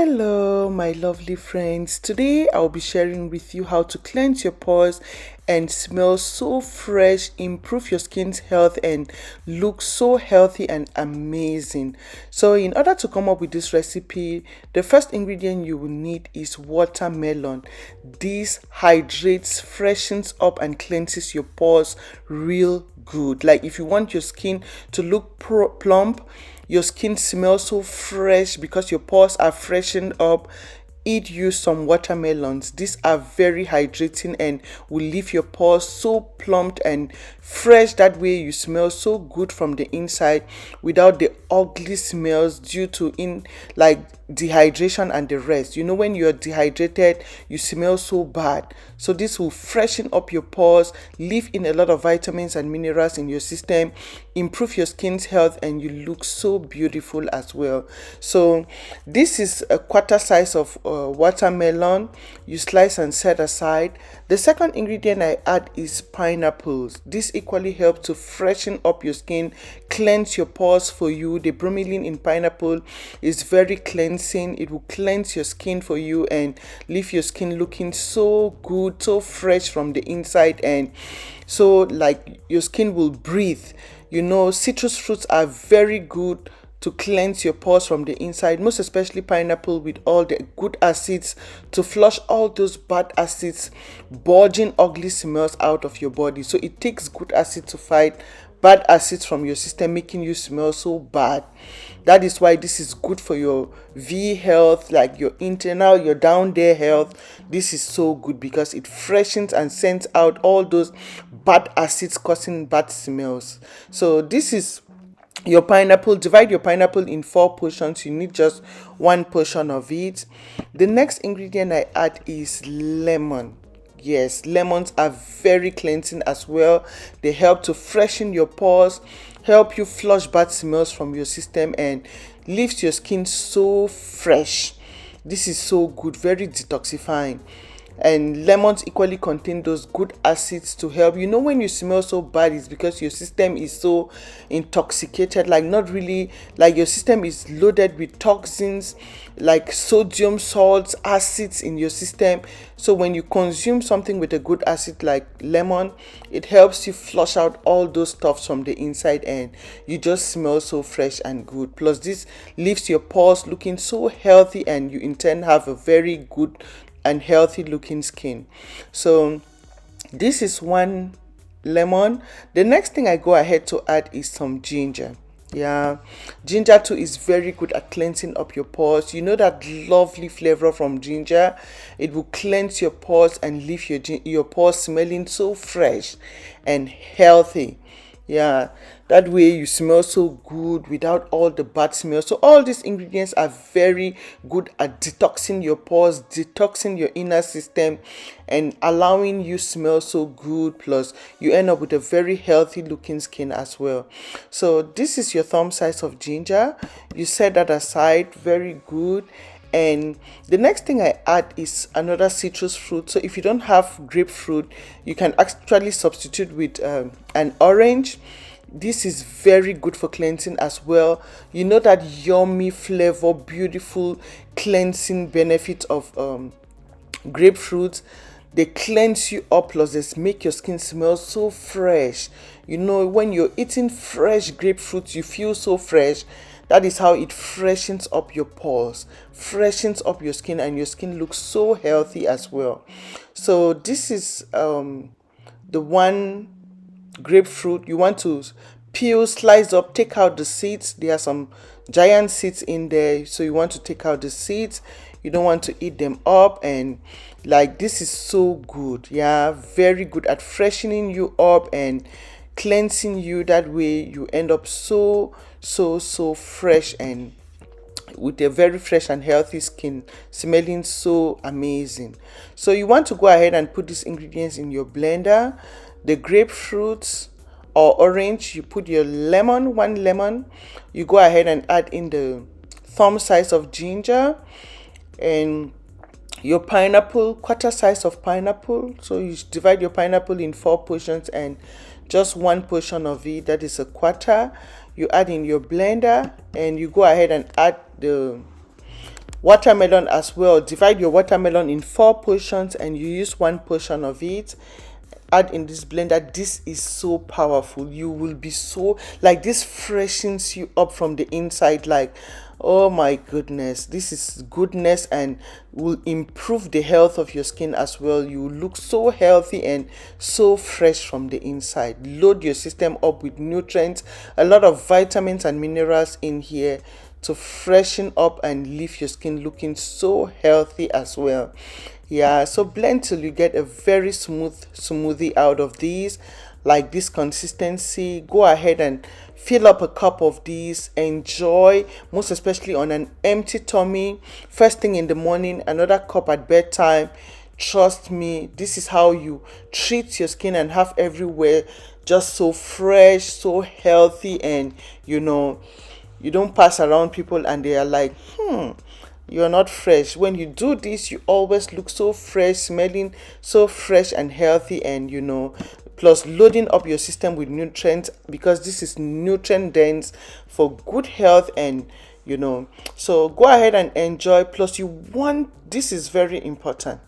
Hello, my lovely friends. Today I'll be sharing with you how to cleanse your pores and smell so fresh, improve your skin's health, and look so healthy and amazing. So, in order to come up with this recipe, the first ingredient you will need is watermelon. This hydrates, freshens up, and cleanses your pores real good. Like if you want your skin to look plump, your skin smells so fresh because your pores are freshened up. Eat you some watermelons. These are very hydrating and will leave your pores so plumped and fresh. That way you smell so good from the inside without the ugly smells due to in like dehydration and the rest. You know, when you're dehydrated, you smell so bad. So this will freshen up your pores, leave in a lot of vitamins and minerals in your system, improve your skin's health, and you look so beautiful as well. So this is a quarter size of watermelon. You slice and set aside. The second ingredient I add is pineapples. This equally helps to freshen up your skin, cleanse your pores for you. The bromelain in pineapple is very cleansing. It will cleanse your skin for you and leave your skin looking so good, so fresh from the inside, and so like your skin will breathe. You know, citrus fruits are very good to cleanse your pores from the inside, most especially pineapple with all the good acids to flush all those bad acids, bulging ugly smells out of your body. So it takes good acid to fight bad acids from your system, making you smell so bad. That is why this is good for your V health, like your internal, your down there health. This is so good because it freshens and sends out all those bad acids causing bad smells. So this is your pineapple. Divide your pineapple in 4 portions. You need just 1 portion of it. The next ingredient I add is lemon. Yes, lemons are very cleansing as well. They help to freshen your pores, help you flush bad smells from your system, and leaves your skin so fresh. This is so good, very detoxifying. And lemons equally contain those good acids to help. You know, when you smell so bad, it's because your system is so intoxicated, like not really, like your system is loaded with toxins like sodium, salts, acids in your system. So when you consume something with a good acid like lemon, it helps you flush out all those stuffs from the inside, and you just smell so fresh and good. Plus this leaves your pores looking so healthy, and you in turn have a very good and healthy looking skin. So this is one lemon. The next thing I go ahead to add is some ginger. Yeah, ginger too is very good at cleansing up your pores. You know that lovely flavor from ginger. It will cleanse your pores and leave your pores smelling so fresh and healthy. Yeah, that way you smell so good without all the bad smell. So all these ingredients are very good at detoxing your pores, detoxing your inner system, and allowing you smell so good. Plus you end up with a very healthy looking skin as well. So this is your thumb size of ginger. You set that aside. Very good. And the next thing I add is another citrus fruit. So if you don't have grapefruit, you can actually substitute with an orange. This is very good for cleansing as well. You know that yummy flavor, beautiful cleansing benefit of grapefruit. They cleanse you up, plus they make your skin smell so fresh. You know, when you're eating fresh grapefruit, you feel so fresh. That is how it freshens up your pores, freshens up your skin, and your skin looks so healthy as well. So this is the one grapefruit. You want to peel, slice up, take out the seeds. There are some giant seeds in there, so you want to take out the seeds. You don't want to eat them up, and like this is so good. Yeah, very good at freshening you up and cleansing you. That way you end up so fresh and with a very fresh and healthy skin, smelling so amazing. So you want to go ahead and put these ingredients in your blender. The grapefruits or orange, you put your lemon, 1 lemon. You go ahead and add in the thumb size of ginger, and your pineapple, quarter size of pineapple. So you divide your pineapple in 4 portions, and just 1 portion of it, that is a quarter, you add in your blender, and you go ahead and add Watermelon as well, divide your watermelon in 4 portions and you use 1 portion of it, add in this blender. This is so powerful. You will be so, like, this freshens you up from the inside. Like, oh my goodness, this is goodness and will improve the health of your skin as well. You look so healthy and so fresh from the inside. Load your system up with nutrients, a lot of vitamins and minerals in here to freshen up and leave your skin looking so healthy as well. Yeah, so blend till you get a very smooth smoothie out of these, like this consistency. Go ahead and fill up a cup of these. Enjoy, most especially on an empty tummy, first thing in the morning, another cup at bedtime. Trust me, this is how you treat your skin and have everywhere just so fresh, so healthy, and you don't pass around people and they are like, you're not fresh. When you do this, you always look so fresh, smelling so fresh and healthy, and plus loading up your system with nutrients, because this is nutrient dense for good health. And so go ahead and enjoy. Plus, this is very important.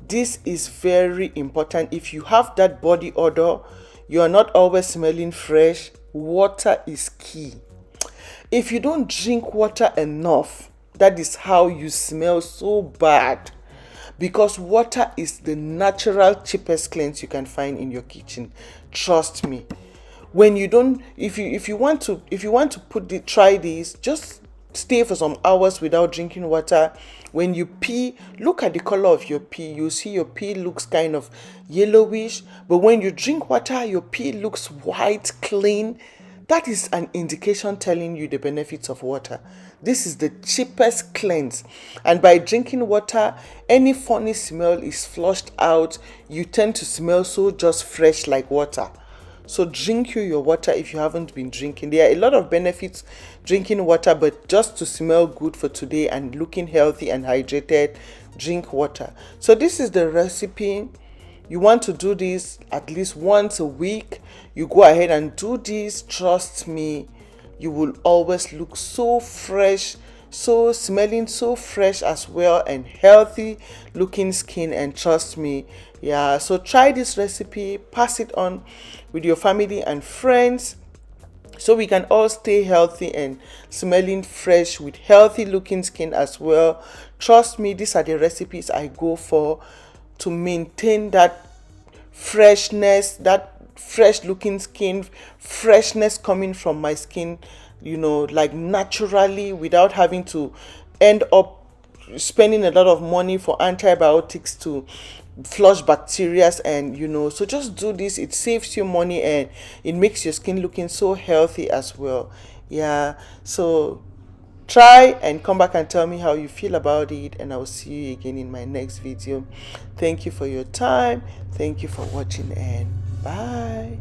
This is very important. If you have that body odor, you are not always smelling fresh. Water is key. If you don't drink water enough, that is how you smell so bad. Because water is the natural cheapest cleanse you can find in your kitchen. Trust me. When you don't, if you want to try this, just stay for some hours without drinking water. When you pee, look at the color of your pee. You see your pee looks kind of yellowish, but when you drink water, your pee looks white, clean. That is an indication telling you the benefits of water. This is the cheapest cleanse. And by drinking water, any funny smell is flushed out. You tend to smell so just fresh like water. So drink your water if you haven't been drinking. There are a lot of benefits drinking water, but just to smell good for today and looking healthy and hydrated, drink water. So this is the recipe. You want to do this at least once a week. You go ahead and do this. Trust me, you will always look so fresh, so smelling so fresh as well, and healthy looking skin. And trust me, yeah, so try this recipe, pass it on with your family and friends, so we can all stay healthy and smelling fresh with healthy looking skin as well. Trust me, these are the recipes I go for to maintain that freshness, that fresh looking skin, freshness coming from my skin, like naturally, without having to end up spending a lot of money for antibiotics to flush bacteria. And so just do this. It saves you money and it makes your skin looking so healthy as well. Yeah, so try and come back and tell me how you feel about it, and I will see you again in my next video. Thank you for your time. Thank you for watching, and bye.